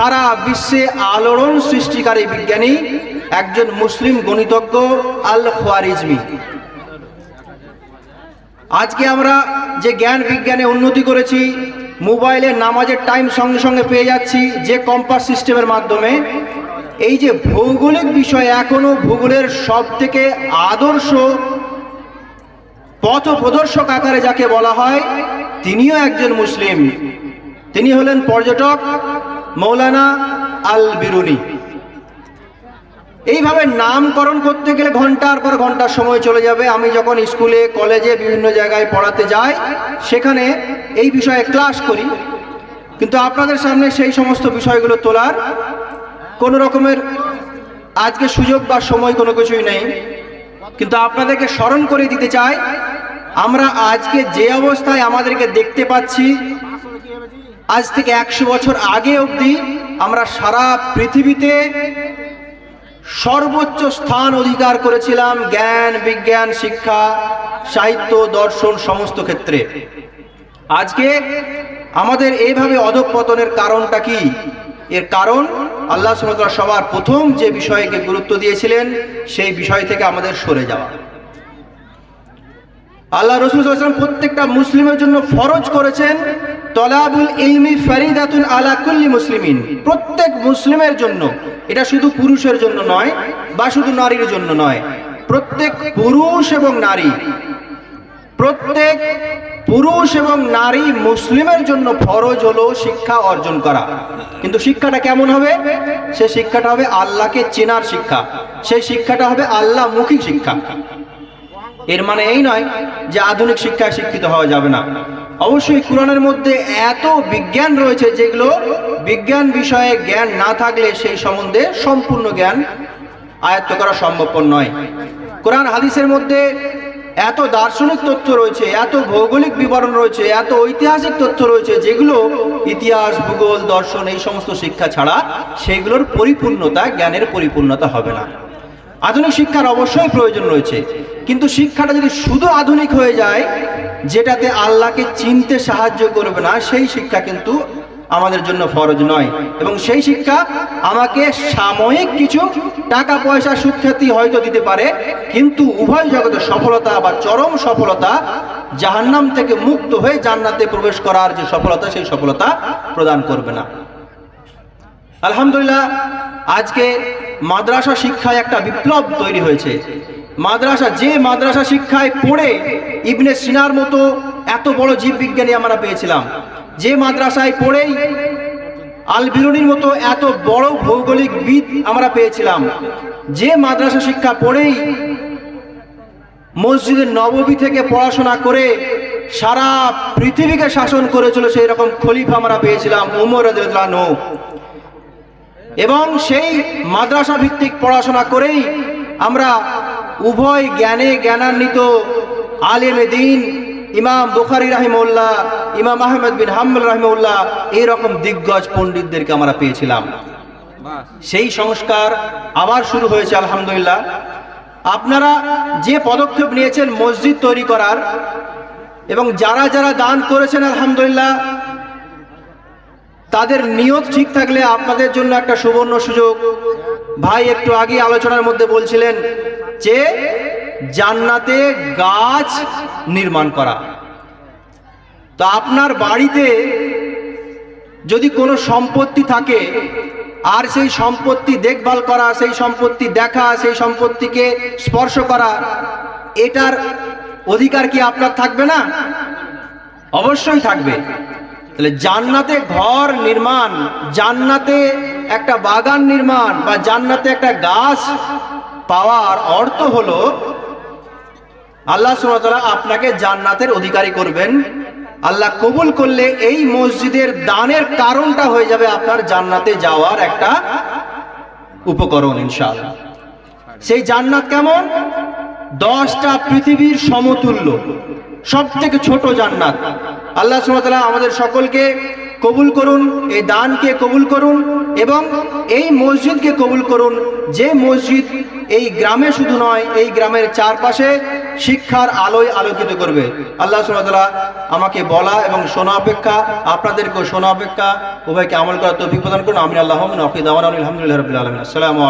সারা বিশ্বে আলোড়ন সৃষ্টিকারী বিজ্ঞানী, একজন মুসলিম গণিতজ্ঞ আল খোয়ারিজমি। আজকে আমরা যে জ্ঞান বিজ্ঞানে উন্নতি করেছি, মোবাইলে নামাজের টাইম সঙ্গে সঙ্গে পেয়ে যাচ্ছি যে কম্পাস সিস্টেমের মাধ্যমে, এই যে ভৌগোলিক বিষয়, এখনো ভূগোলের সব থেকে আদর্শ পথ প্রদর্শক আকারে যাকে বলা হয়, তিনিও একজন মুসলিম। তিনি হলেন পর্যটক মৌলানা আল বিরুনি। এইভাবে নামকরণ করতে গেলে ঘন্টার পর ঘন্টা সময় চলে যাবে। আমি যখন স্কুলে কলেজে বিভিন্ন জায়গায় পড়াতে যাই, সেখানে এই বিষয়ে ক্লাস করি, কিন্তু আপনাদের সামনে সেই সমস্ত বিষয়গুলো তোলার কোনো রকমের আজকে সুযোগ বা সময় কোনো কিছুই নেই। কিন্তু আপনাদেরকে স্মরণ করে দিতে চাই, আমরা আজকে যে অবস্থায় আমাদেরকে দেখতে পাচ্ছি, আজ থেকে 100 বছর আগে অবধি আমরা সারা পৃথিবীতে সর্বোচ্চ স্থান অধিকার করেছিলাম জ্ঞান, বিজ্ঞান, শিক্ষা, সাহিত্য, দর্শন সমস্ত ক্ষেত্রে। আজকে আমাদের এইভাবে অধঃপতনের কারণটা কি? এর কারণ আল্লাহ সুবহানাহু ওয়া তাআলা সবার প্রথম যে বিষয়কে গুরুত্ব দিয়েছিলেন, সেই বিষয় থেকে আমাদের সরে যাওয়া। আল্লাহ রাসূল সাল্লাল্লাহু আলাইহি ওয়াসাল্লাম প্রত্যেকটা মুসলিমের জন্য ফরজ করেছেন, তলাবুল ইলমি ফারিদাতুন আলা কুল্লি মুসলিমিন। প্রত্যেক মুসলিমের জন্য, এটা শুধু পুরুষের জন্য নয় বা শুধু নারীর জন্য নয়, প্রত্যেক পুরুষ এবং নারী, প্রত্যেক পুরুষ এবং নারী মুসলিমের জন্য ফরজ হলো শিক্ষা অর্জন করা। কিন্তু শিক্ষাটা কেমন হবে? সে শিক্ষাটা হবে আল্লাহকে চেনার শিক্ষা, সেই শিক্ষাটা হবে আল্লাহমুখী শিক্ষা। এর মানে এই নয় যে আধুনিক শিক্ষায় শিক্ষিত হওয়া যাবে না। অবশ্যই কোরআনের মধ্যে এত বিজ্ঞান রয়েছে যেগুলো বিজ্ঞান বিষয়ে জ্ঞান না থাকলে সেই সম্বন্ধে সম্পূর্ণ জ্ঞান আয়ত্ত করা সম্ভবপর নয়। কোরআন হাদিসের মধ্যে এত দার্শনিক তথ্য রয়েছে, এত ভৌগোলিক বিবরণ রয়েছে, এত ঐতিহাসিক তথ্য রয়েছে, যেগুলো ইতিহাস, ভূগোল, দর্শন এই সমস্ত শিক্ষা ছাড়া সেগুলোর পরিপূর্ণতা, জ্ঞানের পরিপূর্ণতা হবে না। আধুনিক শিক্ষার অবশ্যই প্রয়োজন রয়েছে, কিন্তু শিক্ষাটা যদি শুধু আধুনিক হয়ে যায়, যেটাতে আল্লাহকে চিনতে সাহায্য করবে না, সেই শিক্ষা কিন্তু আমাদের জন্য ফরজ নয়। এবং সেই শিক্ষা আমাকে সাময়িক কিছু টাকা পয়সা, সুখ্যাতি হয়তো দিতে পারে, কিন্তু উভয় জগতে সফলতা বা চরম সফলতা, জাহান্নাম থেকে মুক্ত হয়ে জান্নাতে প্রবেশ করার যে সফলতা, সেই সফলতা প্রদান করবে না। আলহামদুলিল্লাহ, আজকে মাদ্রাসা শিক্ষায় একটা বিপ্লব তৈরি হয়েছে। মাদ্রাসা, যে মাদ্রাসা শিক্ষায় পড়ে ইবনে সিনার মতো এত বড় জীববিজ্ঞানী আমরা পেয়েছিলাম, যে মাদ্রাসায় পড়েই আল বিরুনির মতো এত বড় ভৌগোলিকবিদ আমরা পেয়েছিলাম, যে মাদ্রাসা শিক্ষা পড়েই মসজিদের নববী থেকে পড়াশোনা করে সারা পৃথিবীকে শাসন করেছিল, সেই রকম খলিফা আমরা পেয়েছিলাম উমর রাদিয়াল্লাহু আনহু। এবং সেই মাদ্রাসা ভিত্তিক পড়াশোনা করেই আমরা উভয় জ্ঞানে জ্ঞানান্বিত আলেমে দ্বীন ইমাম বুখারী রাহিমাহুল্লাহ, ইমাম আহমদ বিন হাম্বল রাহিমাহুল্লাহ, এইরকম দিগ্গজ পণ্ডিতদেরকে আমরা পেয়েছিলাম। সেই সংস্কার আবার শুরু হয়েছে আলহামদুলিল্লাহ। আপনারা যে পদক্ষেপ নিয়েছেন মসজিদ তৈরি করার, এবং যারা যারা দান করেছেন আলহামদুলিল্লাহ, তাদের নিয়ত ঠিক থাকলে আপনাদের জন্য একটা সুবর্ণ সুযোগ। ভাই একটু আগে আলোচনার মধ্যে বলছিলেন যে জান্নাতে গাছ নির্মাণ করা। তো আপনার বাড়িতে যদি কোনো সম্পত্তি থাকে, আর সেই সম্পত্তি দেখভাল করা, সেই সম্পত্তি দেখা, সেই সম্পত্তিকে স্পর্শ করা, এটার অধিকার কি আপনার থাকবে না? অবশ্যই থাকবে। তাহলে জান্নাতে ঘর নির্মাণ, জান্নাতে একটা বাগান নির্মাণ বা জান্নাতে একটা গাছ পাওয়ার অর্থ হলো আল্লাহ সুবহানাহু ওয়া তাআলা আপনাকে জান্নাতের অধিকারী করবেন। আল্লাহ কবুল করলে এই মসজিদের দানের কারণটা হয়ে যাবে আপনার জান্নাতে যাওয়ার একটা উপকরণ ইনশাআল্লাহ। সেই জান্নাত কেমন? 10টা পৃথিবীর সমতুল্য, সব থেকে ছোট জান্নাত। আল্লাহ সুবহানাহু ওয়া তাআলা আমাদের সকলকে কবুল করুন, এই দানকে কবুল করুন এবং এই মসজিদকে কবুল করুন, যে মসজিদ এই গ্রামে শুধু নয়, এই গ্রামের চারপাশে শিক্ষার আলোয় আলোকিত করবে। আল্লাহ সুবহানাহু ওয়া তাআলা আমাকে বলা এবং শোনা অপেক্ষা, আপনাদেরকেও শোনা অপেক্ষা উভয়কে আমল করার তৌফিক প্রদান করুন। আমিন। আল্লাহুম্মা আলহামদুলিল্লাহি রাব্বিল আলামিন। আসসালামু আলাইকুম।